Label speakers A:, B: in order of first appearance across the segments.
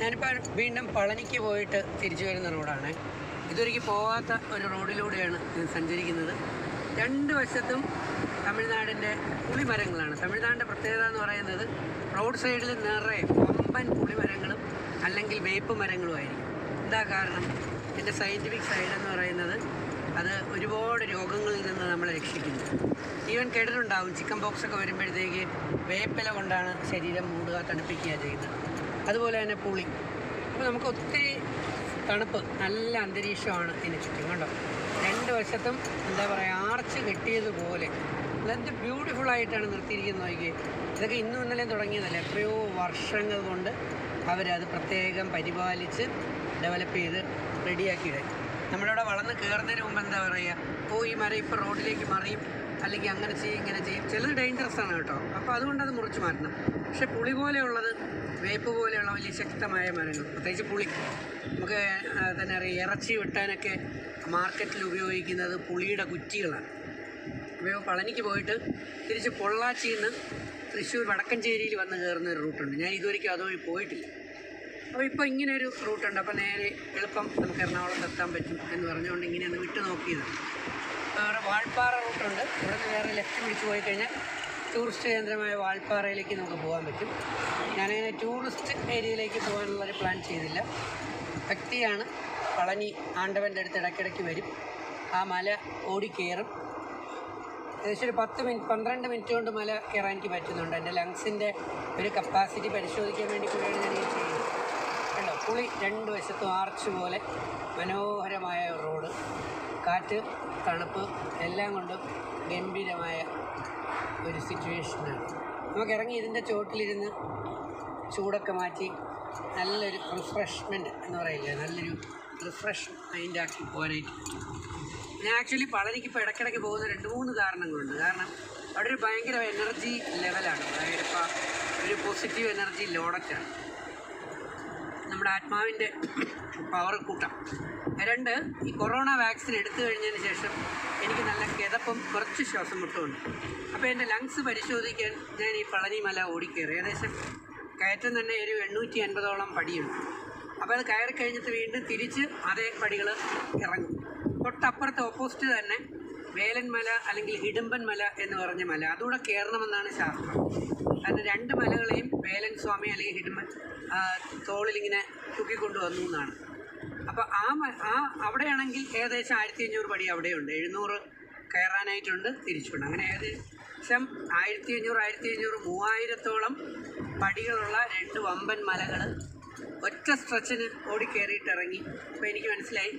A: ഞാനിപ്പോൾ വീണ്ടും പളനിക്ക് പോയിട്ട് തിരിച്ചു വരുന്ന റോഡാണ്. ഇതൊരിക്കൽ പോകാത്ത ഒരു റോഡിലൂടെയാണ് ഞാൻ സഞ്ചരിക്കുന്നത്. രണ്ട് വശത്തും തമിഴ്നാടിൻ്റെ പുളിമരങ്ങളാണ്. തമിഴ്നാടിൻ്റെ പ്രത്യേകത എന്ന് പറയുന്നത് റോഡ് സൈഡിൽ നിറയെ വമ്പൻ പുളിമരങ്ങളും അല്ലെങ്കിൽ വേപ്പ് മരങ്ങളുമായിരിക്കും. എന്താ കാരണം? എൻ്റെ സയൻറ്റിഫിക് സൈഡ് എന്ന് പറയുന്നത് അത് ഒരുപാട് രോഗങ്ങളിൽ നിന്ന് നമ്മളെ രക്ഷിക്കുന്നു. ഈവൻ കേട്ടിട്ടുണ്ടാവും, ചിക്കൻ ബോക്സ് ഒക്കെ വരുമ്പോഴത്തേക്ക് വേപ്പില കൊണ്ടാണ് ശരീരം മൂടുക, തണുപ്പിക്കുക ചെയ്യുന്നത്. അതുപോലെ തന്നെ പുളി. അപ്പോൾ നമുക്ക് ഒത്തിരി തണുപ്പ്, നല്ല അന്തരീക്ഷമാണ് ഇതിന് ചുറ്റും. കണ്ടോ, രണ്ട് വശത്തും എന്താ പറയുക, ആർച്ച് കെട്ടിയതുപോലെ എന്ത് ബ്യൂട്ടിഫുള്ളായിട്ടാണ് നിർത്തിയിരിക്കുന്നത്. നോക്കി, ഇതൊക്കെ ഇന്നും ഇന്നലെയും തുടങ്ങിയതല്ല, എത്രയോ വർഷങ്ങൾ കൊണ്ട് അവരത് പ്രത്യേകം പരിപാലിച്ച് ഡെവലപ്പ് ചെയ്ത് റെഡിയാക്കിയിടും. നമ്മളിവിടെ വളർന്ന് കയറുന്നതിന് മുമ്പ് എന്താ പറയുക, ഈ മരം ഇപ്പോൾ റോഡിലേക്ക് മറിയും, അല്ലെങ്കിൽ അങ്ങനെ ചെയ്യും ഇങ്ങനെ ചെയ്യും. ചിലത് ഡേഞ്ചറസ് ആണ് കേട്ടോ, അപ്പോൾ അതുകൊണ്ടത് മുറിച്ച് മാറ്റണം. പക്ഷേ പുളി പോലെയുള്ളത്, വേപ്പ് പോലെയുള്ള വലിയ ശക്തമായ മരങ്ങൾ, പ്രത്യേകിച്ച് പുളി, നമുക്ക് തന്നെ അറിയാം, ഇറച്ചി വെട്ടാനൊക്കെ മാർക്കറ്റിൽ ഉപയോഗിക്കുന്നത് പുളിയുടെ കുറ്റികളാണ്. അപ്പോൾ പളനിക്ക് പോയിട്ട് തിരിച്ച് പൊള്ളാച്ചിയിൽ നിന്ന് തൃശ്ശൂർ വടക്കഞ്ചേരിയിൽ വന്ന് കയറുന്ന ഒരു റൂട്ടുണ്ട്. ഞാൻ ഇതുവരെയ്ക്കും അതുവഴി പോയിട്ടില്ല. അപ്പോൾ ഇപ്പോൾ ഇങ്ങനെയൊരു റൂട്ടുണ്ട്. അപ്പോൾ നേരെ എളുപ്പം നമുക്ക് എറണാകുളത്ത് എത്താൻ പറ്റും എന്ന് പറഞ്ഞുകൊണ്ട് ഇങ്ങനെ ഒന്ന് വിട്ടു നോക്കിയതാണ്. വേറെ വാൾപ്പാറ റൂട്ടുണ്ട്. ഇവിടെ നിന്ന് വേറെ ലെഫ്റ്റ് പിടിച്ച് പോയി കഴിഞ്ഞാൽ ടൂറിസ്റ്റ് കേന്ദ്രമായ വാൾപ്പാറയിലേക്ക് നമുക്ക് പോകാൻ പറ്റും. ഞാനങ്ങനെ ടൂറിസ്റ്റ് ഏരിയയിലേക്ക് പോകാനുള്ളൊരു പ്ലാൻ ചെയ്തില്ല. വ്യക്തിയാണ് പളനി ആണ്ടവൻ്റെ അടുത്ത് ഇടയ്ക്കിടയ്ക്ക് വരും, ആ മല ഓടിക്കയറും. ഏകദേശം ഒരു 12 മിനിറ്റ് കൊണ്ട് മല കയറാൻ എനിക്ക് പറ്റുന്നുണ്ട്. എൻ്റെ ലങ്സിൻ്റെ ഒരു കപ്പാസിറ്റി പരിശോധിക്കാൻ വേണ്ടി കൂടിയാണ് ഞാൻ ഈ ചെയ്യുന്നത്. കണ്ടോ, പുളി രണ്ട് വശത്തും ആർച്ച് പോലെ മനോഹരമായ റോഡ്, കാറ്റ്, തണുപ്പ് എല്ലാം കൊണ്ടും ഗംഭീരമായ ഒരു സിറ്റുവേഷനാണ്. നമുക്ക് ഇറങ്ങി ഇതിൻ്റെ ചോട്ടിലിരുന്ന് ചൂടൊക്കെ മാറ്റി നല്ലൊരു റിഫ്രഷ്മെൻറ്റ് എന്ന് പറയില്ലേ, നല്ലൊരു റിഫ്രഷ് മൈൻഡാക്കി പോകാനായിട്ട് പറ്റും. ഞാൻ ആക്ച്വലി പളനിക്ക് ഇപ്പോൾ ഇടയ്ക്കിടയ്ക്ക് പോകുന്ന 2-3 കാരണങ്ങളുണ്ട്. കാരണം അവിടെ ഒരു ഭയങ്കര എനർജി ലെവലാണ്, അതായത് ഇപ്പോൾ ഒരു പോസിറ്റീവ് എനർജി ലോഡറ്റാണ്, നമ്മുടെ ആത്മാവിൻ്റെ പവർ കൂട്ടാം. 2, ഈ കൊറോണ വാക്സിൻ എടുത്തു കഴിഞ്ഞതിന് ശേഷം എനിക്ക് നല്ല കിതപ്പും കുറച്ച് ശ്വാസം മുട്ടുമുണ്ട്. അപ്പോൾ എൻ്റെ ലങ്സ് പരിശോധിക്കാൻ ഞാൻ ഈ പളനി മല ഓടിക്കയറി. ഏകദേശം കയറ്റം തന്നെ ഒരു 850ഓളം പടിയുണ്ട്. അപ്പോൾ അത് കയറി കഴിഞ്ഞിട്ട് വീണ്ടും തിരിച്ച് അതേ പടികൾ ഇറങ്ങും. തൊട്ടപ്പുറത്ത് ഓപ്പോസിറ്റ് തന്നെ വേലൻ മല അല്ലെങ്കിൽ ഹിഡമ്പൻ മല എന്ന് പറഞ്ഞ മല, അതുകൂടെ കയറണമെന്നാണ് ശാസ്ത്രം. കാരണം 2 മലകളെയും വേലൻ സ്വാമി അല്ലെങ്കിൽ ഹിഡമ്പൻ തോളിലിങ്ങനെ തൂക്കിക്കൊണ്ട് വന്നു എന്നാണ്. അപ്പോൾ അവിടെയാണെങ്കിൽ ഏകദേശം 1500 പടി അവിടെയുണ്ട്, 700 കയറാനായിട്ടുണ്ട്, തിരിച്ചുണ്ട്. അങ്ങനെ ഏകദേശം 1500 3000ഓളം പടികളുള്ള 2 വമ്പൻ മലകൾ ഒറ്റ സ്ട്രെച്ചിന് ഓടിക്കയറിയിട്ട് ഇറങ്ങി. അപ്പോൾ എനിക്ക് മനസ്സിലായി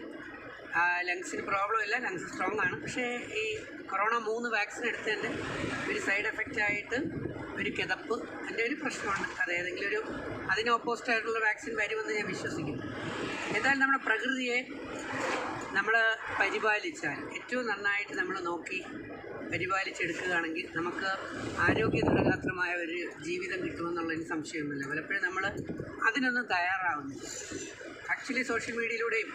A: ലങ്സിന് പ്രോബ്ലം ഇല്ല, ലങ്സ് സ്ട്രോങ് ആണ്. പക്ഷേ ഈ കൊറോണ 3 വാക്സിൻ എടുത്തതിൻ്റെ ഒരു സൈഡ് എഫക്റ്റായിട്ട് ഒരു കിതപ്പ്, എൻ്റെ ഒരു പ്രശ്നമുണ്ട്. അത് ഏതെങ്കിലും അതിന് ഓപ്പോസിറ്റ് ആയിട്ടുള്ള വാക്സിൻ വരുമെന്ന് ഞാൻ വിശ്വസിക്കുന്നു. എന്തായാലും നമ്മുടെ പ്രകൃതിയെ നമ്മൾ പരിപാലിച്ചാൽ, ഏറ്റവും നന്നായിട്ട് നമ്മൾ നോക്കി പരിപാലിച്ചെടുക്കുകയാണെങ്കിൽ നമുക്ക് ആരോഗ്യദൃഢഗാത്രമായ ഒരു ജീവിതം കിട്ടുമെന്നുള്ളതിന് സംശയമൊന്നുമില്ല. പലപ്പോഴും നമ്മൾ അതിനൊന്നും തയ്യാറാവുന്നില്ല. ആക്ച്വലി സോഷ്യൽ മീഡിയയിലൂടെയും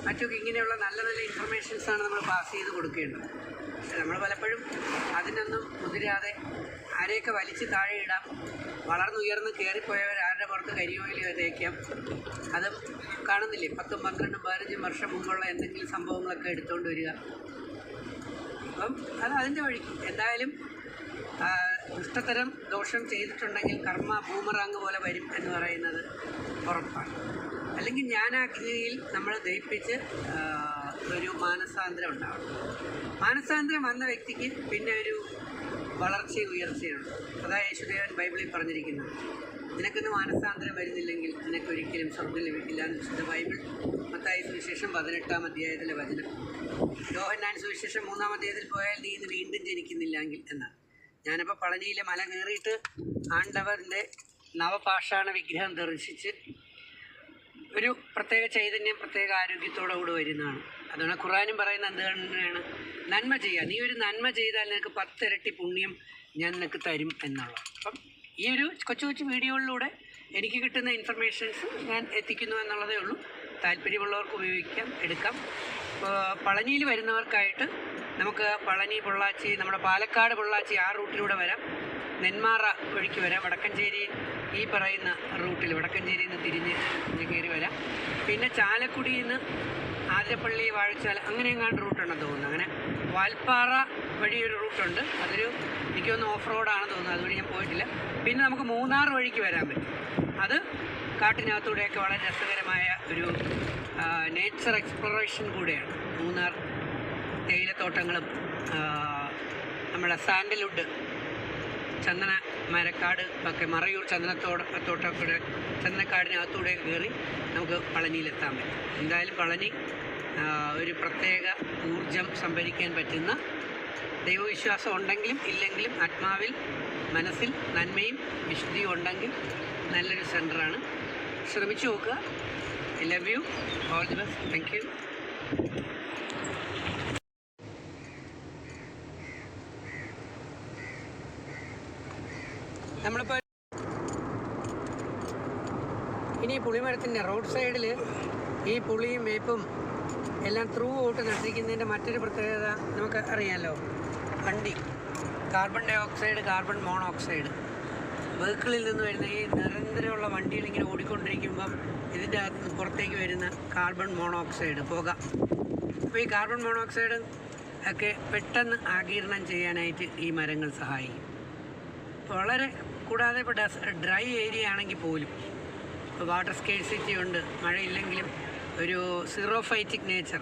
A: മറ്റൊക്കെ ഇങ്ങനെയുള്ള നല്ല നല്ല ഇൻഫർമേഷൻസാണ് നമ്മൾ പാസ് ചെയ്ത് കൊടുക്കേണ്ടത്. പക്ഷെ നമ്മൾ പലപ്പോഴും അതിനൊന്നും മുതിരാതെ ആരെയൊക്കെ വലിച്ച് താഴെ ഇടാം, വളർന്നുയർന്ന് കയറിപ്പോയവർ ആരുടെ പുറത്ത് കരിയോയിൽ തേക്കാം, അത് കാണുന്നില്ലേ, 10, 12, 15 വർഷം മുമ്പുള്ള എന്തെങ്കിലും സംഭവങ്ങളൊക്കെ എടുത്തുകൊണ്ട് വരിക. അപ്പം അത് അതിൻ്റെ വഴിക്ക്. എന്തായാലും ദുഷ്ടതരം ദോഷം ചെയ്തിട്ടുണ്ടെങ്കിൽ കർമ്മ ബൂമറാങ് പോലെ വരും എന്ന് പറയുന്നത് ഉറപ്പാണ്. അല്ലെങ്കിൽ ജ്ഞാനാഗ്നിയിൽ നമ്മൾ ദയിപ്പിച്ച് ഒരു മാനസാന്തരം ഉണ്ടാവണം. മാനസാന്തരം വന്ന വ്യക്തിക്ക് പിന്നെ ഒരു വളർച്ചയും ഉയർച്ചയുണ്ട്. അതാണ് യേശുദേവൻ ബൈബിളിൽ പറഞ്ഞിരിക്കുന്നത്. നിനക്കൊന്ന് മാനസാന്തരം വരുന്നില്ലെങ്കിൽ നിനക്കൊരിക്കലും സ്വർഗ്ഗം ലഭിക്കില്ല എന്ന് വിശുദ്ധ ബൈബിൾ മത്തായി സുവിശേഷം 18-ാം അധ്യായത്തിലെ വചനം. യോഹന്നാൻ സുവിശേഷം 3-ാം അധ്യായത്തിൽ പോയാൽ നീ ഇന്ന് വീണ്ടും ജനിക്കുന്നില്ലെങ്കിൽ എന്നാണ്. ഞാനിപ്പോൾ പളനിയിലെ മല കയറിയിട്ട് ആണ്ടവൻ്റെ നവപാഷാണ വിഗ്രഹം ദർശിച്ച് ഒരു പ്രത്യേക ചൈതന്യം, പ്രത്യേക ആരോഗ്യത്തോടു കൂടി വരുന്നതാണ്. അതുകൊണ്ട് ഖുർആനും പറയുന്നത് എന്താണ്? നന്മ ചെയ്യുക. നീ ഒരു നന്മ ചെയ്താൽ നിനക്ക് 10 ഇരട്ടി പുണ്യം ഞാൻ നിനക്ക് തരും എന്നുള്ളത്. അപ്പം ഈ ഒരു കൊച്ചു കൊച്ചു വീഡിയോകളിലൂടെ എനിക്ക് കിട്ടുന്ന ഇൻഫർമേഷൻസ് ഞാൻ എത്തിക്കുന്നു എന്നുള്ളതേ ഉള്ളൂ. താല്പര്യമുള്ളവർക്ക് ഉപയോഗിക്കാം, എടുക്കാം. പളനിയിൽ വരുന്നവർക്കായിട്ട് നമുക്ക് പളനി, പൊള്ളാച്ചി, നമ്മുടെ പാലക്കാട് പൊള്ളാച്ചി ആ റൂട്ടിലൂടെ വരാം. നെന്മാറ വഴിക്ക് വരാം. വടക്കഞ്ചേരി ഈ പറയുന്ന റൂട്ടിൽ വടക്കഞ്ചേരിയിൽ നിന്ന് തിരിഞ്ഞ് കയറി വരാം. പിന്നെ ചാലക്കുടിയിൽ നിന്ന് ആതിരപ്പള്ളി, വാഴച്ചാൽ അങ്ങനെ എങ്ങാണ്ട് റൂട്ടുണ്ടെന്ന് തോന്നുന്നു. അങ്ങനെ വാൽപ്പാറ വഴി ഒരു റൂട്ടുണ്ട്. അതൊരു എനിക്കൊന്ന് ഓഫ് റോഡാണെന്ന് തോന്നുന്നു. അതുവഴി ഞാൻ പോയിട്ടില്ല. പിന്നെ നമുക്ക് മൂന്നാർ വഴിക്ക് വരാൻ പറ്റും. അത് കാട്ടിനകത്തൂടെയൊക്കെ വളരെ രസകരമായ ഒരു നേച്ചർ എക്സ്പ്ലോറേഷൻ കൂടെയാണ്. മൂന്നാർ തേയിലത്തോട്ടങ്ങളും നമ്മുടെ സാൻഡൽവുഡ് ചന്ദന മരക്കാട് ഒക്കെ, മറയൂർ തോട്ടക്കൂടെ ചന്ദനക്കാടിനകത്തൂടെ കയറി നമുക്ക് പളനിയിലെത്താൻ പറ്റും. എന്തായാലും പളനി ഒരു പ്രത്യേക ഊർജം സംഭരിക്കാൻ പറ്റുന്ന, ദൈവവിശ്വാസം ഉണ്ടെങ്കിലും ഇല്ലെങ്കിലും ആത്മാവിൽ മനസ്സിൽ നന്മയും വിശുദ്ധിയും ഉണ്ടെങ്കിൽ നല്ലൊരു സെൻ്ററാണ്. ശ്രമിച്ചു നോക്കുക. I love you. All the best. Thank you. നമ്മളിപ്പോൾ ഇനി പുളിമരത്തിൻ്റെ റോഡ് സൈഡിൽ ഈ പുളിയും വേപ്പും എല്ലാം ത്രൂ ഔട്ട് നട്ടിരിക്കുന്നതിൻ്റെ മറ്റൊരു പ്രത്യേകത നമുക്ക് അറിയാമല്ലോ. വണ്ടി carbon dioxide, carbon monoxide, വെഹിക്കിളിൽ നിന്ന് വരുന്ന ഈ നിരന്തരമുള്ള വണ്ടികൾ ഇങ്ങനെ ഓടിക്കൊണ്ടിരിക്കുമ്പം ഇതിൻ്റെ അകത്ത് നിന്ന് പുറത്തേക്ക് വരുന്ന കാർബൺ മോണോക്സൈഡ് പുക. അപ്പോൾ ഈ കാർബൺ മോണോക്സൈഡ് ഒക്കെ പെട്ടെന്ന് ആഗിരണം ചെയ്യാനായിട്ട് ഈ മരങ്ങൾ സഹായിക്കും. വളരെ കൂടാതെ ഇപ്പോൾ ഡ്രൈ ഏരിയ ആണെങ്കിൽ പോലും ഇപ്പോൾ വാട്ടർ സ്കേഴ്സിറ്റി ഉണ്ട്, മഴയില്ലെങ്കിലും ഒരു സീറോഫൈറ്റിക് നേച്ചർ.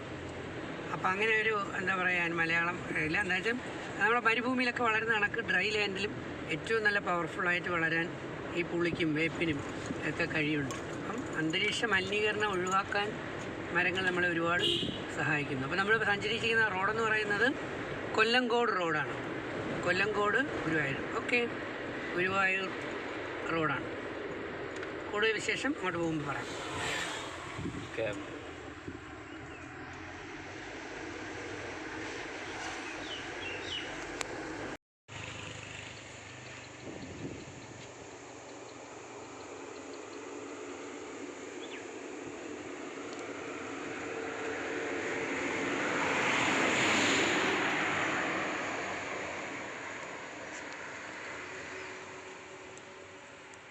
A: അപ്പോൾ അങ്ങനെ ഒരു എന്താ പറയുക, മലയാളം ഇല്ല, എന്താ വെച്ചാൽ നമ്മുടെ മരുഭൂമിയിലൊക്കെ വളരുന്ന കണക്ക് ഡ്രൈ ലാൻഡിലും ഏറ്റവും നല്ല പവർഫുള്ളായിട്ട് വളരാൻ ഈ പുളിക്കും വേപ്പിനും ഒക്കെ കഴിയുന്നുണ്ട്. അപ്പം അന്തരീക്ഷ മലിനീകരണം ഒഴിവാക്കാൻ മരങ്ങൾ നമ്മളെ ഒരുപാട് സഹായിക്കുന്നു. അപ്പോൾ നമ്മൾ സഞ്ചരിച്ചിരിക്കുന്ന റോഡെന്ന് പറയുന്നത് കൊല്ലങ്കോട് റോഡാണ്. കൊല്ലങ്കോട് ഗുരുവായൂർ. ഓക്കെ, ഗുരുവായൂർ റോഡാണ്. കൂടുതൽ വിശേഷം അങ്ങോട്ട് പോകുമ്പോൾ പറയാം.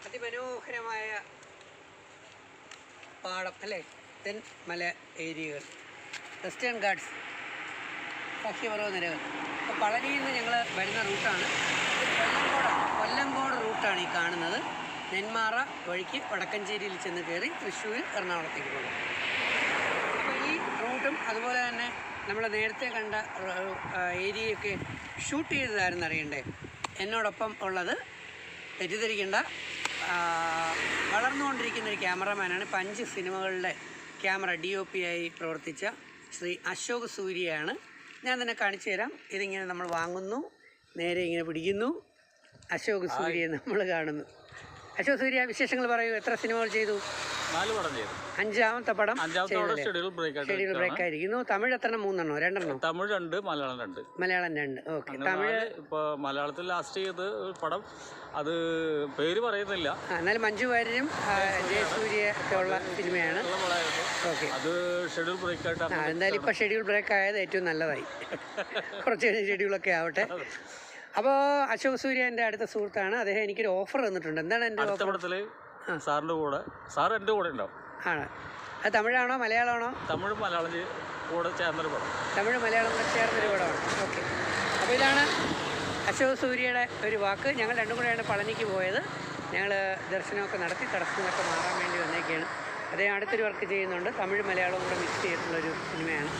A: അതിമനോഹരമായ പാടം അല്ലേ, തെന്മല ഏരിയകൾ, വെസ്റ്റേൺ ഗാർഡ്സ്, സഖ്യപർവ്വ നിരകൾ. അപ്പോൾ പളനിയിൽ നിന്ന് ഞങ്ങൾ വരുന്ന റൂട്ടാണ് കൊല്ലങ്കോട് റൂട്ടാണ് ഈ കാണുന്നത്. നെന്മാറ വഴിക്ക് വടക്കഞ്ചേരിയിൽ ചെന്ന് കയറി തൃശ്ശൂർ, എറണാകുളത്തേക്ക് പോകും. അപ്പോൾ ഈ റൂട്ടും അതുപോലെ തന്നെ നമ്മൾ നേരത്തെ കണ്ട ഏരിയയൊക്കെ ഷൂട്ട് ചെയ്തതായിരുന്നു അറിയണ്ടേ. എന്നോടൊപ്പം ഉള്ളത് തെറ്റിദ്ധരിക്കേണ്ട, വളർന്നുകൊണ്ടിരിക്കുന്ന ഒരു ക്യാമറമാനാണ്. ഇപ്പോൾ 5 സിനിമകളുടെ ക്യാമറ DOP ആയി പ്രവർത്തിച്ച ശ്രീ അശോക് സൂര്യയാണ്. ഞാൻ തന്നെ കാണിച്ചു തരാം. ഇതിങ്ങനെ നമ്മൾ വാങ്ങുന്നു, നേരെ ഇങ്ങനെ പിടിക്കുന്നു, അശോക് സൂര്യയെ നമ്മൾ കാണുന്നു. അശോക് സൂര്യ, വിശേഷങ്ങൾ പറയൂ. എത്ര സിനിമകൾ ചെയ്തു?
B: 4 പടം ചെയ്തു.
A: 5ാമത്തെ പടം
B: ഷെഡ്യൂൾ
A: ബ്രേക്ക് ആയിരിക്കുന്നു. തമിഴ് എത്രണ്ണം? 3 2
B: തമിഴ് 2, മലയാളം 2.
A: മലയാളം 2. ഓക്കെ. തമിഴ്
B: ഇപ്പോൾ മലയാളത്തിൽ ലാസ്റ്റ് ചെയ്ത് പടം, അത് പേര് പറയുന്നില്ല,
A: എന്നാലും മഞ്ജു വാര്യരും ജയസൂര്യ ഒക്കെ ഉള്ള സിനിമയാണ്. ഓക്കെ,
B: അത് ഷെഡ്യൂൾ ബ്രേക്ക് ആയിട്ട്.
A: എന്തായാലും ഇപ്പോൾ ഷെഡ്യൂൾ ബ്രേക്ക് ആയത് ഏറ്റവും നല്ലതായി. കുറച്ച് കഴിഞ്ഞ് ഷെഡ്യൂളൊക്കെ ആവട്ടെ. അപ്പോൾ അശോക് സൂര്യ എൻ്റെ അടുത്ത സുഹൃത്താണ്. അദ്ദേഹം എനിക്കൊരു ഓഫർ തന്നിട്ടുണ്ട്. എന്താണ് എൻ്റെ
B: അടുത്ത പടത്തിൽ സാറിൻ്റെ കൂടെ, സാർ എൻ്റെ കൂടെ ഉണ്ടാവും.
A: ആണ്. അത് തമിഴാണോ മലയാളമാണോ?
B: തമിഴ് മലയാളം കൂടെ ചേർന്നൊരു പടം.
A: തമിഴ് മലയാളം കൂടെ ചേർന്നൊരു പടമാണ്. ഓക്കെ. അപ്പോൾ ഇതാണ് അശോക് സൂര്യയുടെ ഒരു വാക്ക്. ഞങ്ങൾ രണ്ടും കൂടെയാണ് പളനിക്ക് പോയത്. ഞങ്ങൾ ദർശനമൊക്കെ നടത്തി തടസ്സങ്ങളൊക്കെ മാറാൻ വേണ്ടി വന്നേക്കാണ്. അദ്ദേഹം അടുത്തൊരു വർക്ക് ചെയ്യുന്നുണ്ട്, തമിഴ് മലയാളവും കൂടെ മിക്സ് ചെയ്തിട്ടുള്ളൊരു സിനിമയാണ്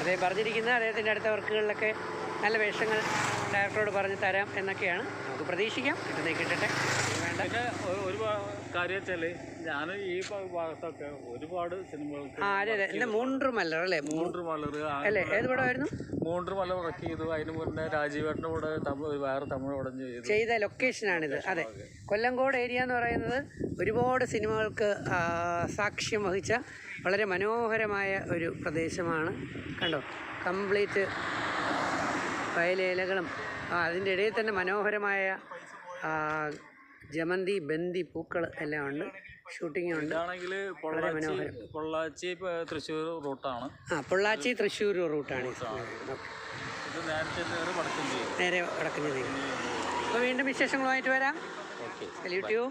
A: അദ്ദേഹം പറഞ്ഞിരിക്കുന്നത്. അദ്ദേഹത്തിൻ്റെ അടുത്ത വർക്കുകളിലൊക്കെ നല്ല വേഷങ്ങൾ ഡയറക്ടറോട് പറഞ്ഞ് തരാം എന്നൊക്കെയാണ്. നമുക്ക് പ്രതീക്ഷിക്കാം. കിട്ടട്ടെ. വേണ്ട.
B: പിന്നെ ഒരു കാര്യം വെച്ചാൽ ഞാൻ ഈ ഭാഗത്തൊക്കെ ഒരുപാട് സിനിമകൾക്ക്
A: അതെ എൻ്റെ 3 മലർ അല്ലേ?
B: 3 മലർ
A: അല്ലേ? ഏത് പടമായിരുന്നു?
B: 3 മലർ വർക്ക് ചെയ്തു. അതിന് മുന്നേ രാജീവേട്ടൻ്റെ കൂടെ വേറെ തമിഴ് പടം
A: ചെയ്ത ലൊക്കേഷനാണിത്. അതെ, കൊല്ലങ്കോട് ഏരിയ എന്ന് പറയുന്നത് ഒരുപാട് സിനിമകൾക്ക് സാക്ഷ്യം വഹിച്ച വളരെ മനോഹരമായ ഒരു പ്രദേശമാണ്. കണ്ടോ, കംപ്ലീറ്റ് വയലേലകളും അതിൻ്റെ ഇടയിൽ തന്നെ മനോഹരമായ ജമന്തി, ബന്ദി പൂക്കൾ എല്ലാം ഉണ്ട്. ഷൂട്ടിംഗ് ഉണ്ട്. വളരെ മനോഹരം.
B: പൊള്ളാച്ചി തൃശ്ശൂർ റൂട്ടാണ്.
A: പൊള്ളാച്ചി തൃശ്ശൂർ റൂട്ടാണ്.
B: നേരെ
A: വടക്കഞ്ചേരി. അപ്പോൾ വീണ്ടും വിശേഷങ്ങളുമായിട്ട് വരാം. Salute U.